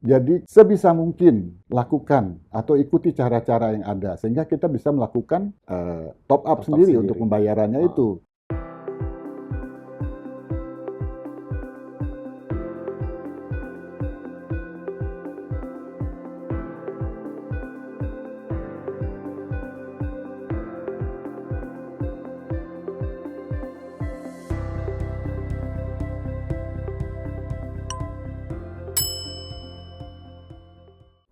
Jadi sebisa mungkin lakukan atau ikuti cara-cara yang ada sehingga kita bisa melakukan top up sendiri untuk pembayarannya itu.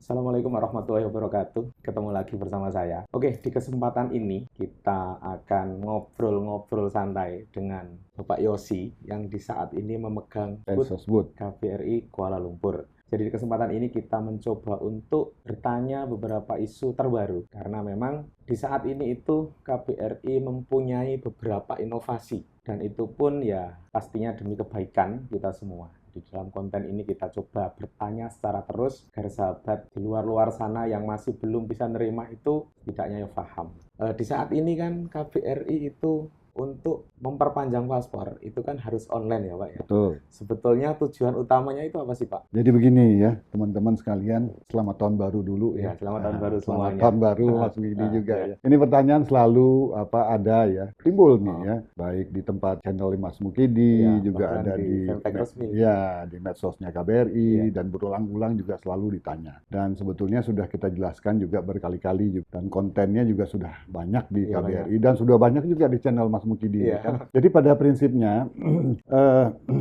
Assalamualaikum warahmatullahi wabarakatuh. Ketemu lagi bersama saya. Oke, di kesempatan ini kita akan ngobrol-ngobrol santai dengan Bapak Yosi yang di saat ini memegang booth KBRI Kuala Lumpur. Jadi di kesempatan ini kita mencoba untuk bertanya beberapa isu terbaru karena memang di saat ini itu KBRI mempunyai beberapa inovasi dan itu pun ya pastinya demi kebaikan kita semua. Di dalam konten ini kita coba bertanya secara terus agar sahabat di luar sana yang masih belum bisa nerima itu setidaknya ya paham. Di saat ini kan KBRI itu untuk memperpanjang paspor itu kan harus online ya Pak ya. Betul. Sebetulnya tujuan utamanya itu apa sih Pak? Jadi begini ya teman-teman sekalian, selamat tahun baru dulu ya. Selamat tahun baru semuanya. Selamat tahun baru Mas Widi juga ya. Ini pertanyaan selalu ada ya, timbul nih ya, baik di tempat channel Mas Mukidi, juga ada di di medsosnya KBRI dan berulang-ulang juga selalu ditanya. Dan sebetulnya sudah kita jelaskan juga berkali-kali juga, dan kontennya juga sudah banyak di KBRI dan sudah banyak juga di channel Mas Mukidi. Kan? Jadi pada prinsipnya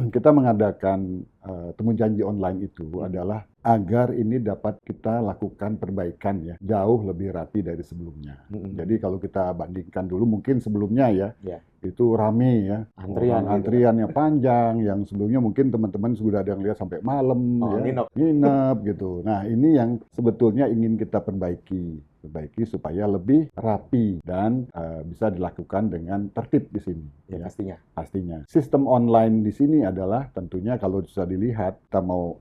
kita mengadakan temu janji online itu adalah agar ini dapat kita lakukan perbaikan ya jauh lebih rapi dari sebelumnya. Jadi kalau kita bandingkan dulu mungkin sebelumnya ya itu rame ya, antriannya panjang, yang sebelumnya mungkin teman-teman sudah ada yang lihat sampai malam nginep gitu. Nah ini yang sebetulnya ingin kita perbaiki supaya lebih rapi dan bisa dilakukan dengan tertib di sini. Ya, pastinya. Sistem online di sini adalah tentunya kalau bisa dilihat kita mau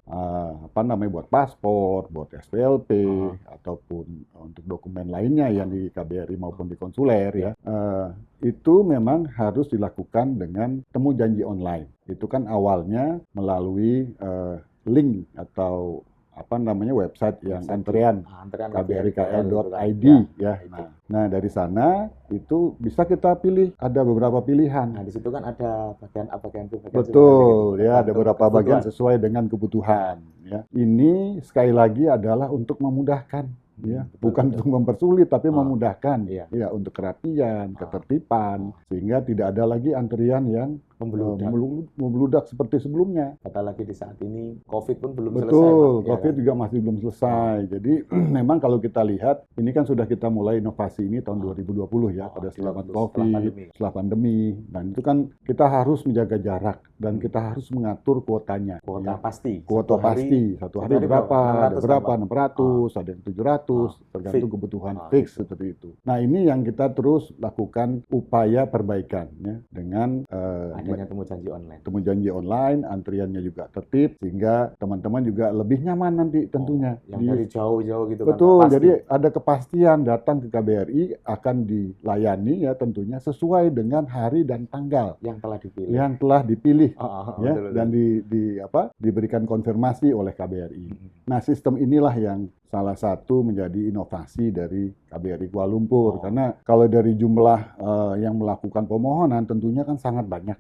buat paspor, buat SPLP ataupun untuk dokumen lainnya yang di KBRI maupun di konsuler ya. Itu memang harus dilakukan dengan temu janji online. Itu kan awalnya melalui link atau website yang antrian kbrikl.id ya. Nah, dari sana itu bisa kita pilih, ada beberapa pilihan. Nah, di situ kan ada bagian betul ya, ada beberapa bagian sesuai dengan kebutuhan ya. Ini sekali lagi adalah untuk memudahkan ya, bukan untuk mempersulit tapi memudahkan ya untuk kerapian, ketertiban sehingga tidak ada lagi antrian yang membludak seperti sebelumnya. Apalagi di saat ini COVID pun belum selesai. Betul, COVID juga masih belum selesai. Jadi memang kalau kita lihat, ini kan sudah kita mulai inovasi ini tahun 2020 ya, pada setelah COVID, setelah pandemi. Dan itu kan kita harus menjaga jarak dan kita harus mengatur kuotanya. Kuota pasti. Kuota pasti. Satu hari berapa? Ada berapa? 600, ada yang 700, tergantung kebutuhan fix seperti itu. Nah ini yang kita terus lakukan upaya perbaikan ya, dengan temu janji online. Temu janji online, antriannya juga tertib sehingga teman-teman juga lebih nyaman nanti tentunya. Yang dari jauh-jauh gitu betul, kan. Betul, jadi ada kepastian datang ke KBRI akan dilayani ya tentunya sesuai dengan hari dan tanggal yang telah dipilih. Dan diberikan konfirmasi oleh KBRI. Nah, sistem inilah yang salah satu menjadi inovasi dari KBRI Kuala Lumpur. Karena kalau dari jumlah yang melakukan pemohonan tentunya kan sangat banyak.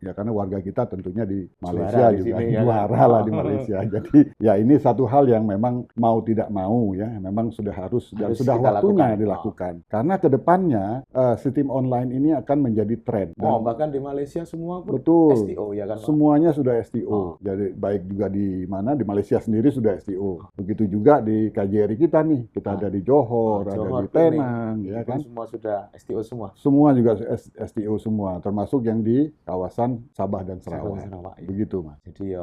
Ya karena warga kita tentunya di Malaysia juga juara lah di Malaysia. Jadi ya ini satu hal yang memang mau tidak mau ya memang sudah harus dan sudah waktunya dilakukan. Karena kedepannya sistem online ini akan menjadi tren. Bahkan di Malaysia semua STO ya kan? Semuanya sudah STO. Jadi baik juga di Malaysia sendiri sudah STO. Begitu juga di KJRI kita nih, kita ada di Johor, ada di Penang, ya kan? Semua sudah STO semua. Semua juga STO semua, termasuk yang di kawasan Sabah dan Sarawak. Begitu, Mas. Jadi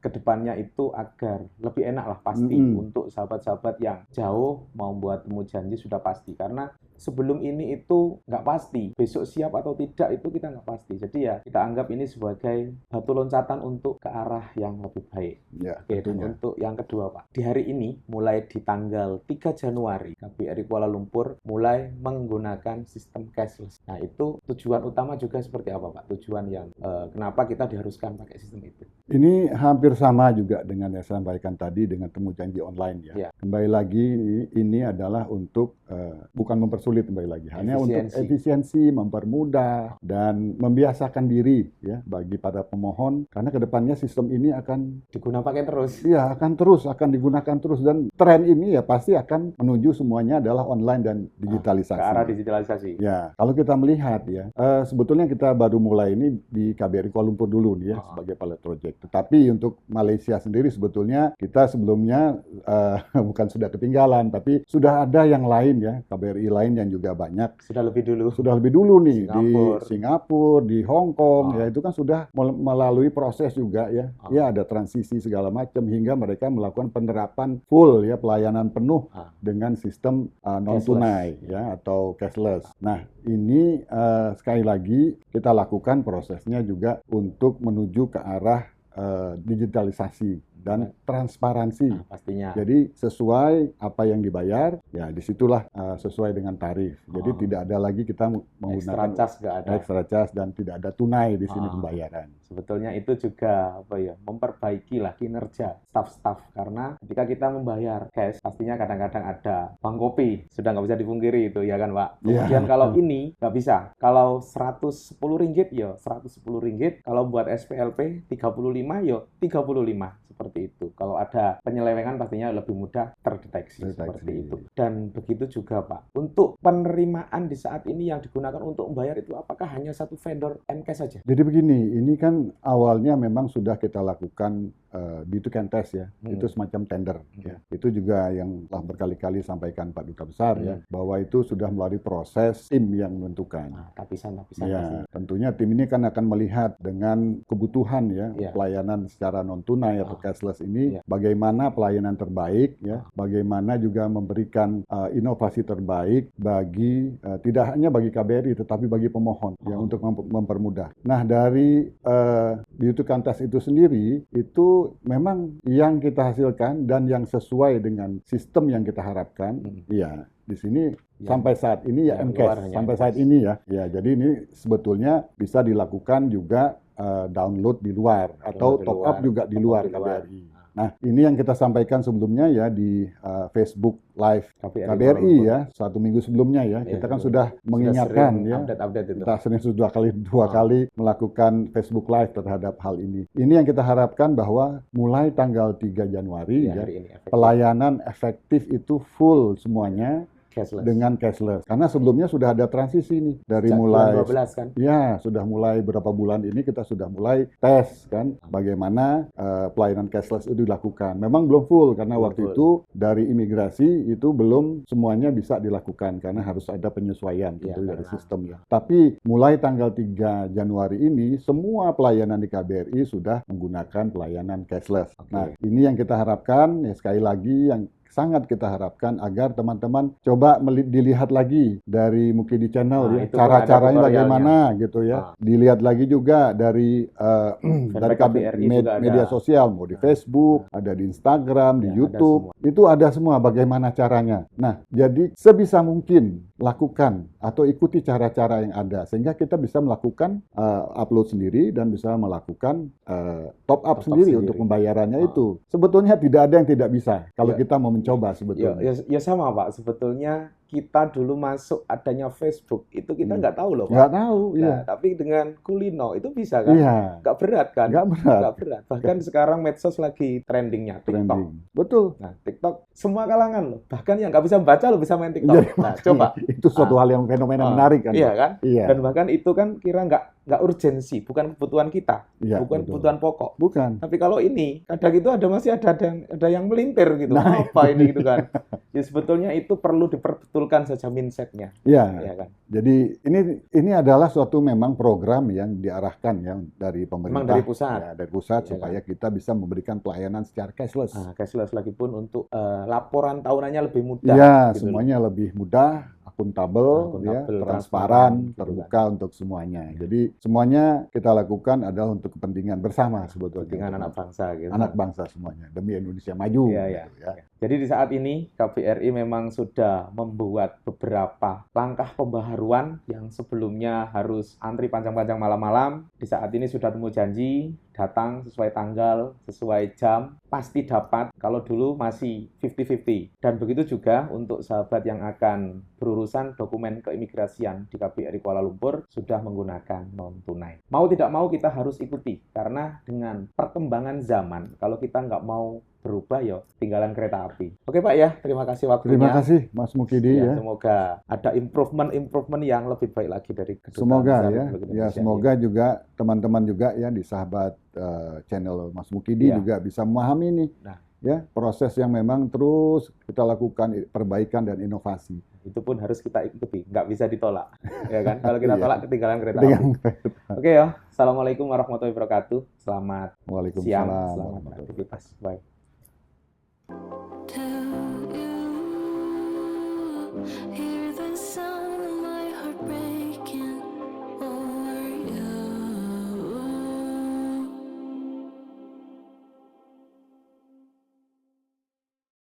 kedepannya itu agar lebih enak lah pasti untuk sahabat-sahabat yang jauh mau buat temu janji sudah pasti, karena sebelum ini itu nggak pasti, besok siap atau tidak itu kita nggak pasti. Jadi ya kita anggap ini sebagai batu loncatan untuk ke arah yang lebih baik. Dan untuk yang kedua Pak, di hari ini mulai di tanggal 3 Januari KBRI Kuala Lumpur mulai menggunakan sistem cashless. Nah itu tujuan utama juga seperti apa Pak? Tujuan yang kenapa kita diharuskan pakai sistem itu? Ini hampir sama juga dengan yang saya sampaikan tadi dengan temu janji online ya. Ya. Kembali lagi ini adalah untuk bukan mempersulit, kembali lagi hanya untuk efisiensi, mempermudah dan membiasakan diri ya bagi para pemohon, karena kedepannya sistem ini akan digunakan terus. Iya, akan digunakan terus, dan tren ini ya pasti akan menuju semuanya adalah online dan digitalisasi. Ke arah digitalisasi. Ya, kalau kita melihat ya, sebetulnya kita baru mulai ini di KBRI Kuala Lumpur dulu nih ya sebagai pilot project. Tetapi untuk Malaysia sendiri sebetulnya kita sebelumnya bukan sudah ketinggalan, tapi sudah ada yang lain ya, KBRI lain yang juga banyak. Sudah lebih dulu nih di Singapura, di Hong Kong, ya itu kan sudah melalui proses juga ya. Ya ada transisi segala macam hingga mereka melakukan penerapan full ya, pelayanan penuh dengan sistem non tunai ya atau cashless. Nah, ini sekali lagi kita lakukan prosesnya juga untuk menuju ke arah digitalisasi dan transparansi. Pastinya. Jadi sesuai apa yang dibayar, ya disitulah sesuai dengan tarif. Jadi tidak ada lagi kita menggunakan extra charge dan tidak ada tunai di sini pembayaran. Sebetulnya itu juga memperbaiki lah kinerja staf-staf, karena ketika kita membayar cash pastinya kadang-kadang ada bank kopi, sudah nggak bisa dipungkiri itu ya kan Pak. Kemudian kalau ini nggak bisa, kalau Rp110 ya Rp110, kalau buat SPLP 35 ya 35, seperti itu. Kalau ada penyelewengan pastinya lebih mudah terdeteksi. Seperti itu. Dan begitu juga Pak, untuk penerimaan di saat ini yang digunakan untuk membayar itu apakah hanya satu vendor MCash saja? Jadi begini, ini kan awalnya memang sudah kita lakukan B2C test ya, itu semacam tender ya. Itu juga yang telah berkali-kali sampaikan Pak Duta Besar ya, bahwa itu sudah melalui proses tim yang menentukan. Lapisan-lapisan. Ya, tentunya tim ini kan akan melihat dengan kebutuhan ya, pelayanan secara non tunai atau cashless ini, bagaimana pelayanan terbaik ya, bagaimana juga memberikan inovasi terbaik bagi tidak hanya bagi KBRI tetapi bagi pemohon ya, untuk mempermudah. Nah, dari B2C test itu sendiri itu memang yang kita hasilkan dan yang sesuai dengan sistem yang kita harapkan, ya di sini sampai saat ini ya MCash sampai saat ini ya. Ya, jadi ini sebetulnya bisa dilakukan juga download di luar atau top up juga di luar KBRI. Nah, ini yang kita sampaikan sebelumnya ya di Facebook Live KBRI ya, 1 minggu sebelumnya ya. Kita kan sudah mengingatkan ya. Kita sering sudah dua kali melakukan Facebook Live terhadap hal ini. Ini yang kita harapkan bahwa mulai tanggal 3 Januari ya, pelayanan efektif itu full semuanya. Dengan cashless. Karena sebelumnya sudah ada transisi nih dari mulai 12 kan? Ya, sudah mulai beberapa bulan ini kita sudah mulai tes kan bagaimana pelayanan cashless itu dilakukan. Memang belum full karena waktu itu dari imigrasi itu belum semuanya bisa dilakukan karena harus ada penyesuaian gitu dari sistem ya. Tapi mulai tanggal 3 Januari ini semua pelayanan di KBRI sudah menggunakan pelayanan cashless. Nah, ini yang kita harapkan ya, sekali lagi yang sangat kita harapkan agar teman-teman coba dilihat lagi dari Mukidi Channel ya, cara-caranya bagaimana gitu ya. Dilihat lagi juga dari media sosial, mau di Facebook, ada di Instagram, di YouTube, itu ada semua bagaimana caranya. Nah, jadi sebisa mungkin lakukan atau ikuti cara-cara yang ada sehingga kita bisa melakukan upload sendiri dan bisa melakukan top up sendiri untuk pembayarannya itu. Sebetulnya tidak ada yang tidak bisa kalau kita mau mencoba sebetulnya. Ya sama Pak, sebetulnya kita dulu masuk adanya Facebook itu kita nggak tahu loh Pak. Nggak tahu, iya. Tapi dengan Kulino itu bisa kan? Iya. Nggak berat kan? Nggak berat. Nggak berat. Bahkan sekarang medsos lagi trendingnya TikTok. Betul. Nah, TikTok semua kalangan loh. Bahkan yang nggak bisa membaca lo bisa main TikTok. Ya, nah, coba. Itu suatu hal yang fenomena menarik kan? Iya kan? Iya. Dan bahkan itu kan kira nggak urgensi, bukan kebutuhan kita, bukan kebutuhan pokok. Bukan. Tapi kalau ini kadang itu masih ada yang melintir gitu. Nah, apa ini gitu kan? Ya sebetulnya itu perlu diperbetulkan saja mindset-nya. Iya. Ya kan? Jadi ini adalah suatu memang program yang diarahkan ya dari pemerintah. Memang dari pusat. Ya, dari pusat ya, supaya kita bisa memberikan pelayanan secara cashless. Nah, cashless lagi pun untuk laporan tahunannya lebih mudah. Ya, gitu semuanya lebih mudah, akuntabel, ya, transparan, terbuka untuk semuanya. Jadi semuanya kita lakukan adalah untuk kepentingan bersama sebetulnya. Kepentingan anak bangsa gitu. Anak bangsa semuanya demi Indonesia maju. Iya, gitu, ya. Jadi di saat ini KBRI memang sudah membuat beberapa langkah pembaharuan yang sebelumnya harus antri panjang-panjang malam-malam. Di saat ini sudah temu janji, datang sesuai tanggal, sesuai jam, pasti dapat. Kalau dulu masih 50-50. Dan begitu juga untuk sahabat yang akan berurusan dokumen keimigrasian di KBRI Kuala Lumpur sudah menggunakan non-tunai. Mau tidak mau kita harus ikuti, karena dengan perkembangan zaman, kalau kita nggak mau berubah ya tinggalan kereta api. Oke Pak ya, terima kasih waktunya. Terima kasih Mas Mukidi ya. Semoga ada improvement yang lebih baik lagi dari kedutaan semoga besar ya. Ya semoga ini. Juga teman-teman juga ya di sahabat channel Mas Mukidi juga bisa memahami nih. Ya, proses yang memang terus kita lakukan perbaikan dan inovasi. Itu pun harus kita ikuti, nggak bisa ditolak. Ya kan? Kalau kita tolak ketinggalan kereta api. Oke ya. Assalamualaikum warahmatullahi wabarakatuh. Selamat siang, selamat beraktivitas. Bye.